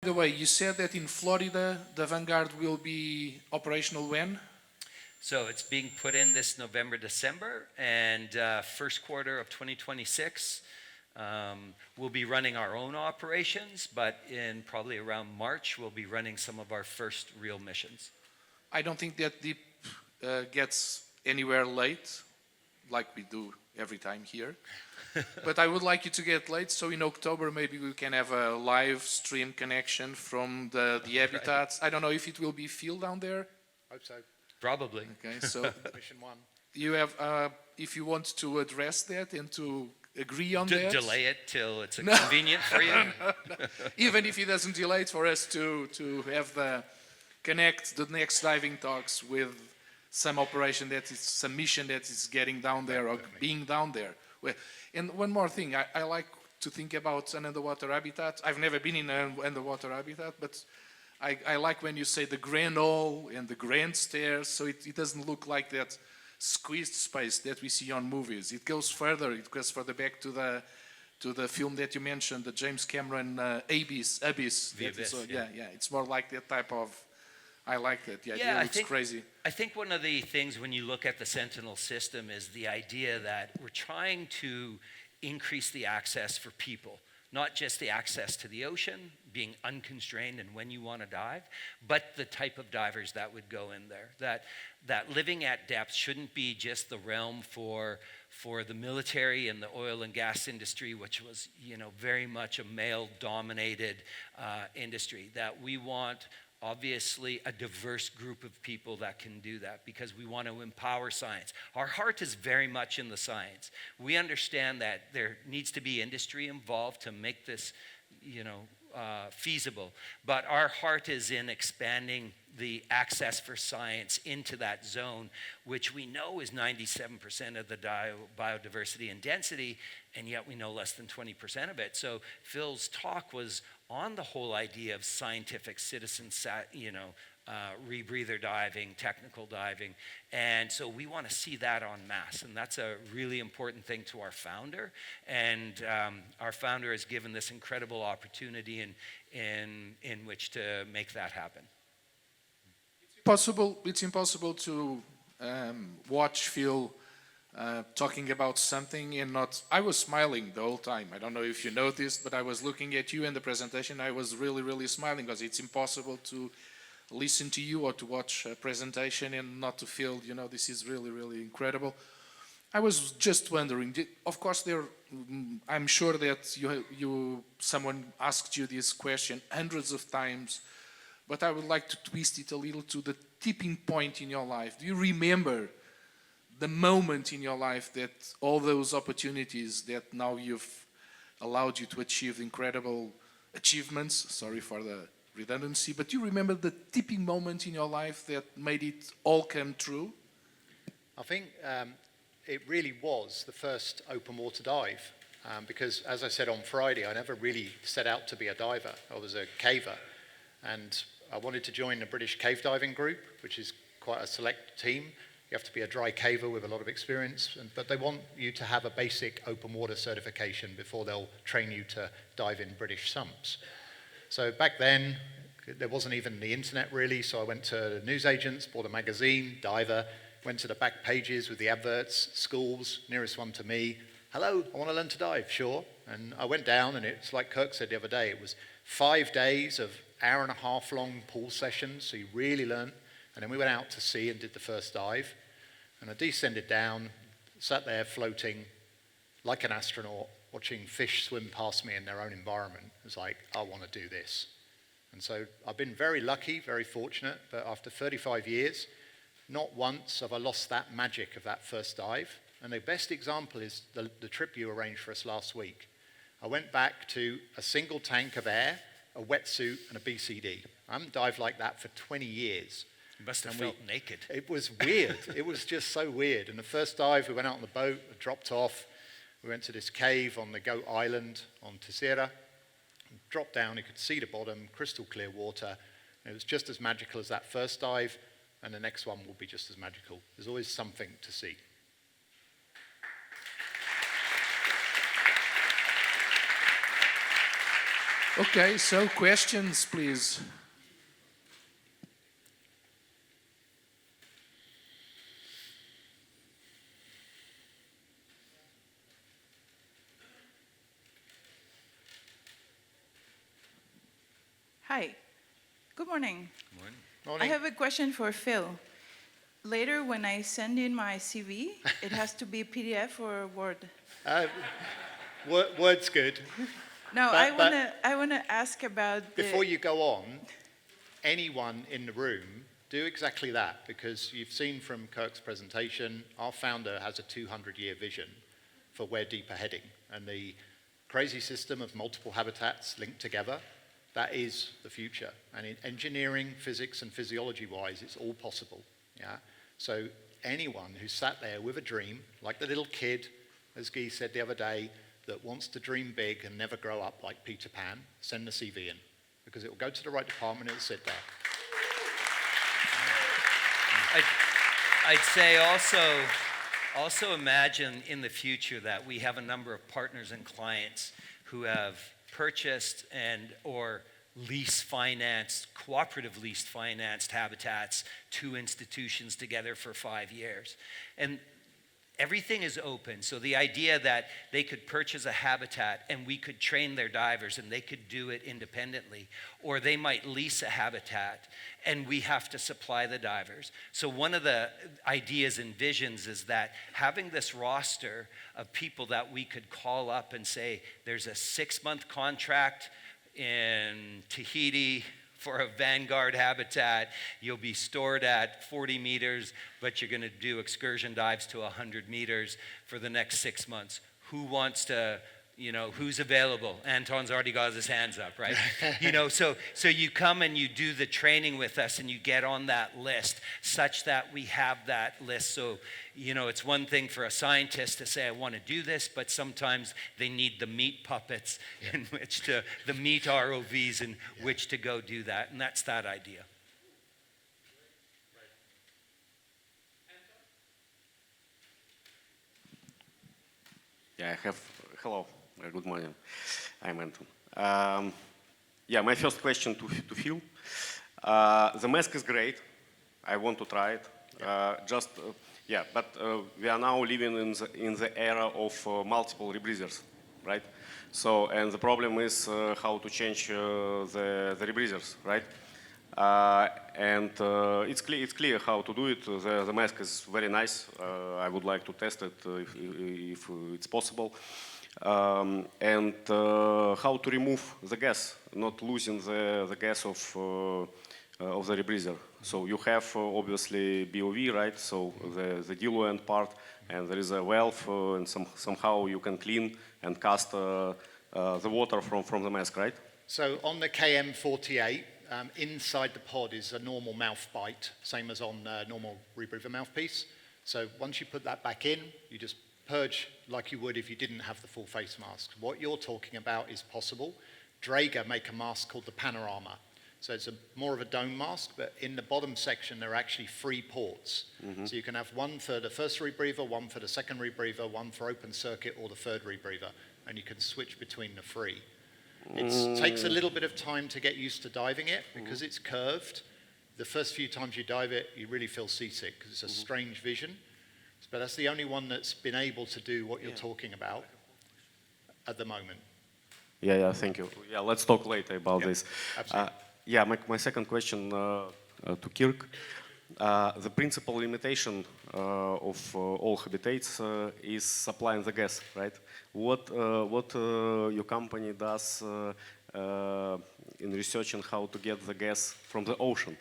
the way, you said that in Florida, the Vanguard will be operational when? So it's being put in this November, December, and first quarter of 2026. We'll be running our own operations, but in probably around March, we'll be running some of our first real missions. I don't think that Deep gets anywhere late, like we do every time here. But I would like you to get late, so in October maybe we can have a live stream connection from the habitats. I don't know if it will be field down there. Hope so. Probably. Okay, so Mission 1. you have, if you want to address that and to agree on that. Delay it till it's convenient for you. Even if it doesn't delay it, for us to have connect the next diving talks with some operation that is, some mission that is getting down there or being down there. Well, and one more thing, I like to think about an underwater habitat. I've never been in an underwater habitat, but I like when you say the grand hall and the grand stairs, so it doesn't look like that squeezed space that we see on movies. It goes further back to the film that you mentioned, the James Cameron Abyss. The Abyss, so, yeah, it's more like that type of, I like that. Yeah, it looks crazy. I think one of the things when you look at the Sentinel system is the idea that we're trying to increase the access for people, not just the access to the ocean, being unconstrained and when you want to dive, but the type of divers that would go in there. That living at depth shouldn't be just the realm for the military and the oil and gas industry, which was, very much a male-dominated industry. That we want, obviously, a diverse group of people that can do that because we want to empower science. Our heart is very much in the science. We understand that there needs to be industry involved to make this, feasible. But our heart is in expanding the access for science into that zone, which we know is 97% of the biodiversity and density, and yet we know less than 20% of it. So Phil's talk was on the whole idea of scientific citizen, rebreather diving, technical diving. And so we want to see that en masse. And that's a really important thing to our founder. And our founder has given this incredible opportunity in which to make that happen. It's impossible to watch Phil talking about something and not. I was smiling the whole time. I don't know if you noticed, but I was looking at you in the presentation. I was really, really smiling because it's impossible to listen to you or to watch a presentation and not to feel, this is really, really incredible. I was just wondering, of course, I'm sure that someone asked you this question hundreds of times, but I would like to twist it a little to the tipping point in your life. Do you remember the moment in your life that all those opportunities that now you've allowed you to achieve incredible achievements, sorry for the redundancy, but do you remember the tipping moment in your life that made it all come true? I think it really was the first open water dive because, as I said on Friday, I never really set out to be a diver. I was a caver, and I wanted to join the British cave diving group, which is quite a select team. You have to be a dry caver with a lot of experience, but they want you to have a basic open water certification before they'll train you to dive in British sumps. So back then, there wasn't even the internet really, so I went to the newsagents, bought a magazine, diver, went to the back pages with the adverts, schools, nearest one to me. Hello, I want to learn to dive, sure. And I went down, and it's like Kirk said the other day, it was 5 days of hour-and-a-half long pool sessions, so you really learned. And then we went out to sea and did the first dive. And I descended down, sat there floating like an astronaut, watching fish swim past me in their own environment. It was like, I want to do this. And so I've been very lucky, very fortunate, but after 35 years, not once have I lost that magic of that first dive. And the best example is the trip you arranged for us last week. I went back to a single tank of air, a wetsuit, and a BCD. I haven't dived like that for 20 years. You must have felt naked. It was weird. It was just so weird. And the first dive, we went out on the boat, dropped off. We went to this cave on the Goat Island on Terceira. Dropped down, you could see the bottom, crystal clear water. It was just as magical as that first dive, and the next one will be just as magical. There's always something to see. Okay, so questions, please. Hi, good morning. I Morning. have a question for Phil. Later, when I send in my CV, it has to be PDF or Word. Word's good. No, But- I wanna ask about Before you go on, anyone in the room, do exactly that, because you've seen from Kirk's presentation, our founder has a 200-year vision for where deep are heading. And the crazy system of multiple habitats linked together, that is the future. And in engineering, physics, and physiology-wise, it's all possible. Yeah. So anyone who sat there with a dream, like the little kid, as Guy said the other day, that wants to dream big and never grow up like Peter Pan, send the CV in, because it will go to the right department, it will sit there. I'd say also imagine in the future that we have a number of partners and clients who have purchased and or lease financed, cooperative lease financed habitats to institutions together for 5 years. And everything is open. So the idea that they could purchase a habitat and we could train their divers and they could do it independently, or they might lease a habitat and we have to supply the divers. So one of the ideas and visions is that having this roster of people that we could call up and say, there's a 6-month contract in Tahiti for a Vanguard habitat, you'll be stored at 40 meters, but you're gonna do excursion dives to 100 meters for the next 6 months. Who wants to, who's available? Anton's already got his hands up, right? So you come and you do the training with us and you get on that list such that we have that list. So, it's one thing for a scientist to say, I want to do this, but sometimes they need the meat puppets in which to, the meat ROVs in which to go do that. And that's that idea. Yeah, I have. Hello, good morning. I'm Anton. My first question to Phil. The mask is great. I want to try it. But we are now living in the era of multiple rebreathers, right? So, and the problem is how to change the rebreathers, right? It's clear how to do it. The mask is very nice. I would like to test it if it's possible. How to remove the gas, not losing the gas of the rebreather. So you have obviously BOV, right? So the diluent part, and there is a valve, and somehow you can clean and cast the water from the mask, right? So on the KM48, inside the pod is a normal mouth bite, same as on normal rebreather mouthpiece. So once you put that back in, you just purge like you would if you didn't have the full face mask. What you're talking about is possible. Draeger make a mask called the Panorama. So it's more of a dome mask, but in the bottom section, there are actually 3 ports. Mm-hmm. So you can have one for the first rebreather, one for the second rebreather, one for open circuit, or the third rebreather, and you can switch between the 3. It takes a little bit of time to get used to diving it because it's curved. The first few times you dive it, you really feel seasick because it's a strange vision. But that's the only one that's been able to do what you're talking about at the moment. Yeah, thank you. Yeah, let's talk later about this. Absolutely. My second question to Kirk. The principal limitation of all habitats is supplying the gas, right? What your company does in researching how to get the gas from the ocean,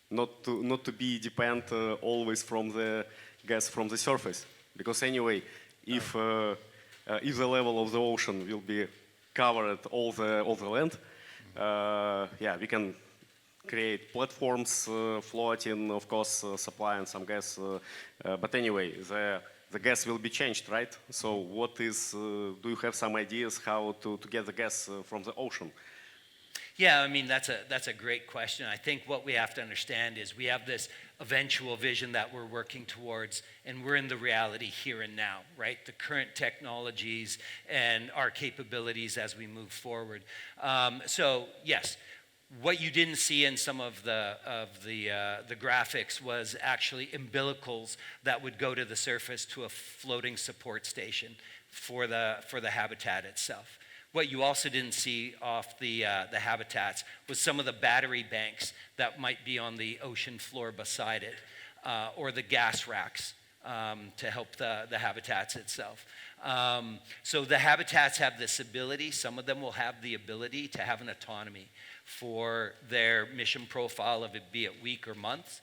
not to be dependent always from the gas from the surface, because anyway, if the level of the ocean will be covered all the land, we can create platforms floating, of course, supplying some gas. But anyway, the gas will be changed, right? So do you have some ideas how to get the gas from the ocean? Yeah, I mean, that's a great question. I think what we have to understand is we have this eventual vision that we're working towards, and we're in the reality here and now, right? The current technologies and our capabilities as we move forward. So yes, what you didn't see in some of the graphics was actually umbilicals that would go to the surface to a floating support station for the habitat itself. What you also didn't see off the habitats was some of the battery banks that might be on the ocean floor beside it, or the gas racks to help the habitats itself. So the habitats have this ability, some of them will have the ability to have an autonomy for their mission profile, of it be it week or months.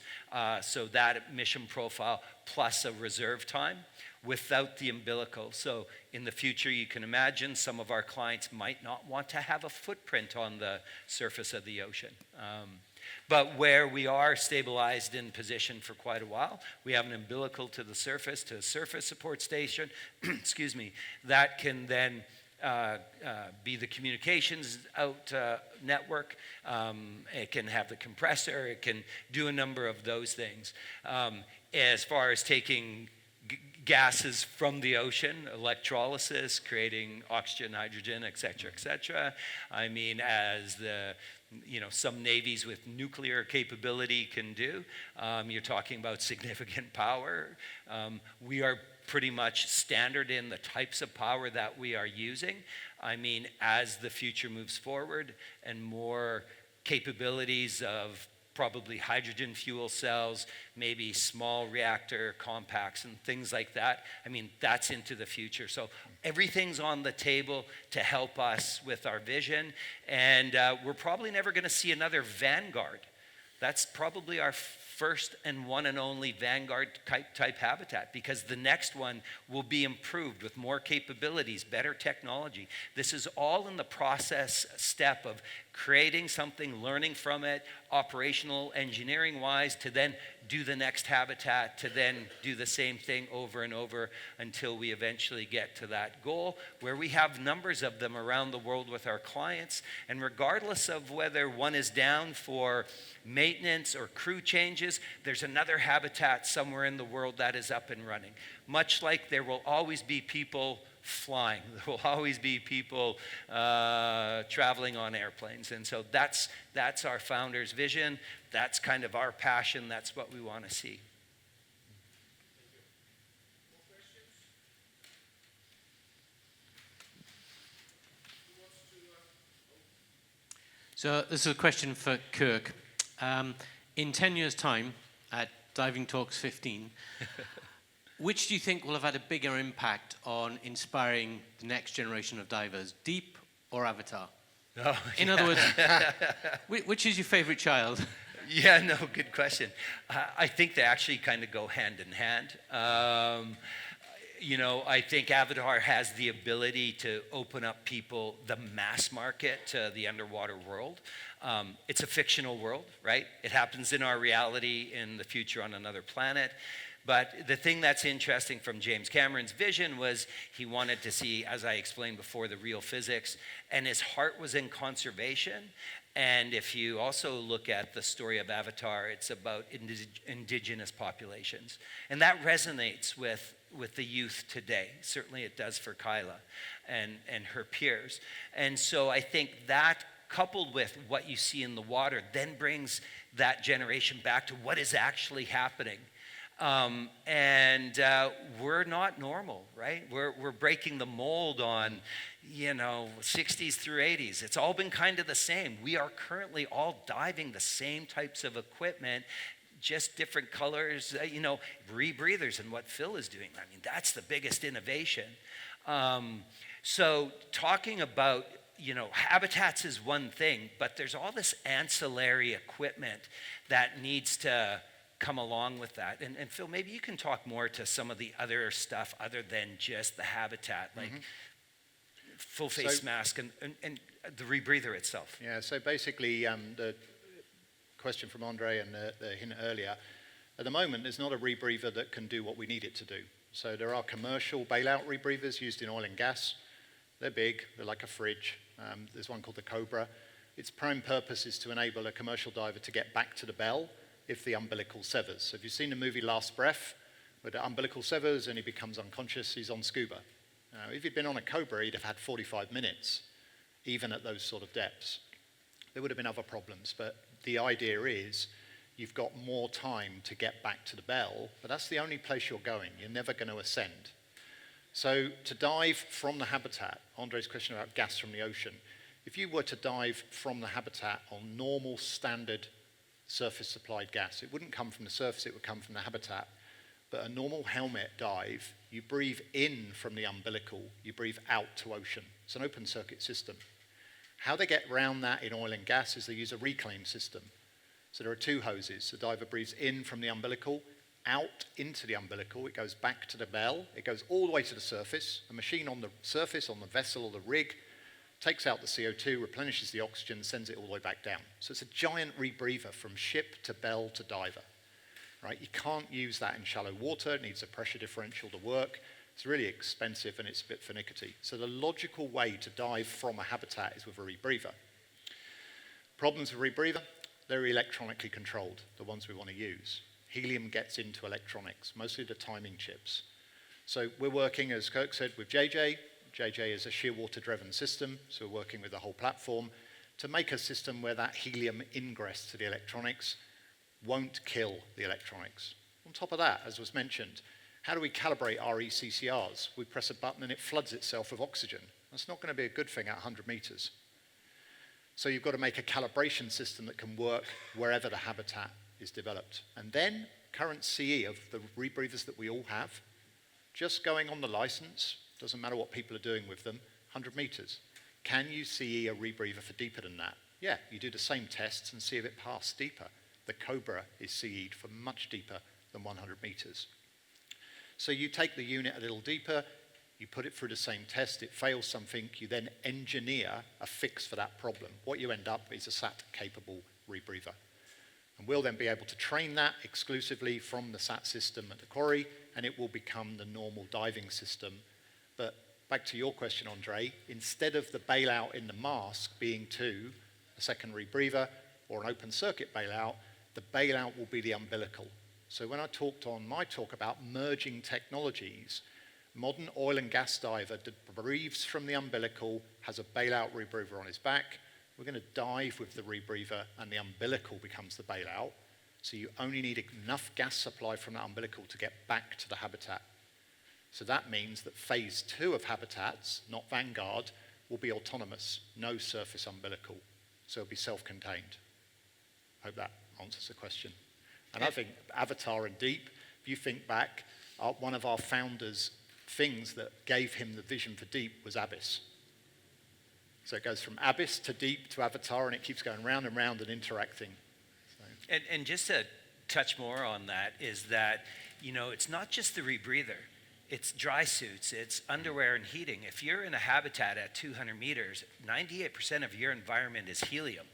So that mission profile plus a reserve time without the umbilical. So in the future, you can imagine some of our clients might not want to have a footprint on the surface of the ocean. But where we are stabilized in position for quite a while, we have an umbilical to the surface, to a surface support station, excuse me, that can then be the communications out network. It can have the compressor. It can do a number of those things. As far as taking gases from the ocean, electrolysis, creating oxygen, hydrogen, et cetera, et cetera. I mean, as some navies with nuclear capability can do, you're talking about significant power. We are pretty much standard in the types of power that we are using. I mean, as the future moves forward and more capabilities of probably hydrogen fuel cells, maybe small reactor compacts and things like that. I mean, that's into the future. So everything's on the table to help us with our vision. And we're probably never going to see another Vanguard. That's probably our first and one and only Vanguard type habitat, because the next one will be improved with more capabilities, better technology. This is all in the process step of creating something, learning from it, operational engineering wise, to then do the next habitat, to then do the same thing over and over until we eventually get to that goal where we have numbers of them around the world with our clients. And regardless of whether one is down for maintenance or crew changes, there's another habitat somewhere in the world that is up and running. Much like there will always be people flying. There will always be people traveling on airplanes. And so that's our founder's vision. That's kind of our passion. That's what we want to see. So this is a question for Kirk. In 10 years' time, at Diving Talks 15, which do you think will have had a bigger impact on inspiring the next generation of divers, Deep or Avatar? Oh, in other words, which is your favorite child? Yeah, no, good question. I think they actually kind of go hand in hand. I think Avatar has the ability to open up people, the mass market, to the underwater world. It's a fictional world, right? It happens in our reality in the future on another planet. But the thing that's interesting from James Cameron's vision was he wanted to see, as I explained before, the real physics, and his heart was in conservation. And if you also look at the story of Avatar, it's about indigenous populations. And that resonates with the youth today. Certainly it does for Kyla and her peers. And so I think that, coupled with what you see in the water, then brings that generation back to what is actually happening. We're not normal, right? We're breaking the mold on, 60s through 80s. It's all been kind of the same. We are currently all diving the same types of equipment, just different colors, rebreathers, and what Phil is doing. I mean, that's the biggest innovation. So talking about, habitats is one thing, but there's all this ancillary equipment that needs to come along with that. And Phil, maybe you can talk more to some of the other stuff other than just the habitat, like full face mask and the rebreather itself. Yeah, so basically the question from Andre and the hint earlier, at the moment there's not a rebreather that can do what we need it to do. So there are commercial bailout rebreathers used in oil and gas. They're big, they're like a fridge. There's one called the Cobra. its prime purpose is to enable a commercial diver to get back to the bell if the umbilical severs. So if you've seen the movie Last Breath, where the umbilical severs and he becomes unconscious, he's on scuba. Now, if he'd been on a Cobra, he'd have had 45 minutes, even at those sort of depths. There would have been other problems, but the idea is you've got more time to get back to the bell, but that's the only place you're going. You're never going to ascend. So to dive from the habitat, Andre's question about gas from the ocean, if you were to dive from the habitat on normal standard surface supplied gas, it wouldn't come from the surface, it would come from the habitat. But a normal helmet dive, you breathe in from the umbilical, you breathe out to ocean. It's an open circuit system. How they get around that in oil and gas is they use a reclaim system. So there are two hoses. The diver breathes in from the umbilical, out into the umbilical, it goes back to the bell, it goes all the way to the surface. A machine on the surface, on the vessel or the rig, takes out the CO2, replenishes the oxygen, sends it all the way back down. So it's a giant rebreather from ship to bell to diver. Right? You can't use that in shallow water, it needs a pressure differential to work. It's really expensive and it's a bit finicky. So the logical way to dive from a habitat is with a rebreather. Problems with rebreather, they're electronically controlled, the ones we want to use. Helium gets into electronics, mostly the timing chips. So we're working, as Kirk said, with JJ. JJ is a shear water driven system, so we're working with the whole platform to make a system where that helium ingress to the electronics won't kill the electronics. On top of that, as was mentioned, how do we calibrate our CCRs? We press a button and it floods itself with oxygen. That's not going to be a good thing at 100 meters. So you've got to make a calibration system that can work wherever the habitat is developed. And then current CE of the rebreathers that we all have, just going on the license, doesn't matter what people are doing with them, 100 meters. Can you CE a rebreather for deeper than that? Yeah, you do the same tests and see if it passed deeper. The Cobra is CE'd for much deeper than 100 meters. So you take the unit a little deeper, you put it through the same test, it fails something, you then engineer a fix for that problem. What you end up is a SAT-capable rebreather. And we'll then be able to train that exclusively from the SAT system at the quarry, and it will become the normal diving system. But back to your question, Andre, instead of the bailout in the mask being to a second rebreather or an open circuit bailout, the bailout will be the umbilical. So when I talked on my talk about merging technologies, modern oil and gas diver breathes from the umbilical, has a bailout rebreather on his back. We're going to dive with the rebreather and the umbilical becomes the bailout. So you only need enough gas supply from the umbilical to get back to the habitat. So that means that phase 2 of habitats, not Vanguard, will be autonomous, no surface umbilical. So it'll be self-contained. Hope that answers the question. And I think Avatar and Deep, if you think back, one of our founders' things that gave him the vision for Deep was Abyss. So it goes from Abyss to Deep to Avatar, and it keeps going round and round and interacting. So. And just to touch more on that is that, you know, it's not just the rebreather. It's dry suits, it's underwear and heating. If you're in a habitat at 200 meters, 98% of your environment is helium.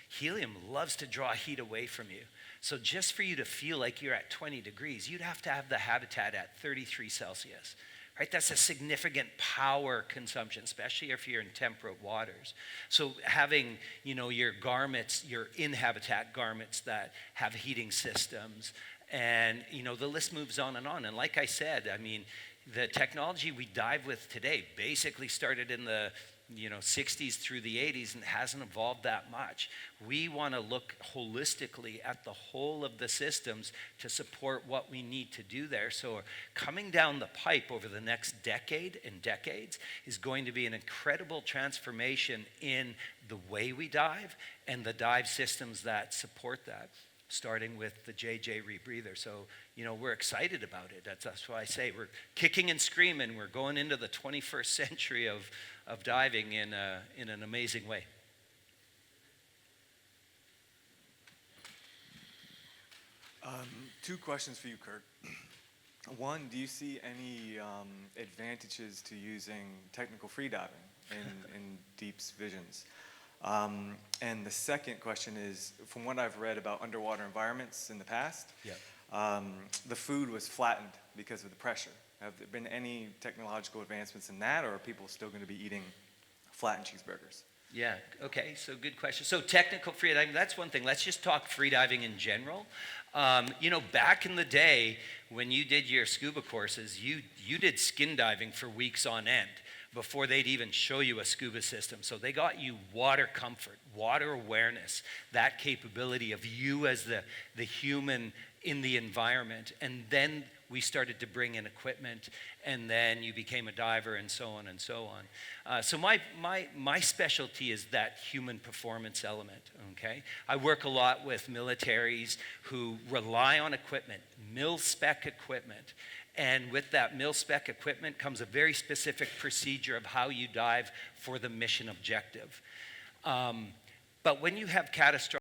Helium loves to draw heat away from you. So just for you to feel like you're at 20 degrees, you'd have to have the habitat at 33 Celsius. Right? That's a significant power consumption, especially if you're in temperate waters. So having, you know, your garments, your in-habitat garments that have heating systems, and, you know, the list moves on. And like I said, I mean, the technology we dive with today basically started in the 60s through the 80s and hasn't evolved that much. We want to look holistically at the whole of the systems to support what we need to do there. So coming down the pipe over the next decade and decades is going to be an incredible transformation in the way we dive and the dive systems that support that, starting with the JJ rebreather. So, you know, we're excited about it. That's why I say we're kicking and screaming. We're going into the 21st century of diving in an amazing way. Two questions for you, Kirk. One, do you see any advantages to using technical freediving in Deep's visions? And the second question is, from what I've read about underwater environments in the past, the food was flattened because of the pressure. Have there been any technological advancements in that, or are people still going to be eating flattened cheeseburgers? Yeah, okay, so good question. So technical freediving, that's one thing. Let's just talk freediving in general. You know, back in the day when you did your scuba courses, you did skin diving for weeks on end before they'd even show you a scuba system. So they got you water comfort, water awareness, that capability of you as the human in the environment. And then we started to bring in equipment, and then you became a diver, and so on and so on. So my specialty is that human performance element, okay? I work a lot with militaries who rely on equipment, mil-spec equipment, and with that mil-spec equipment comes a very specific procedure of how you dive for the mission objective. But when you have catastrophic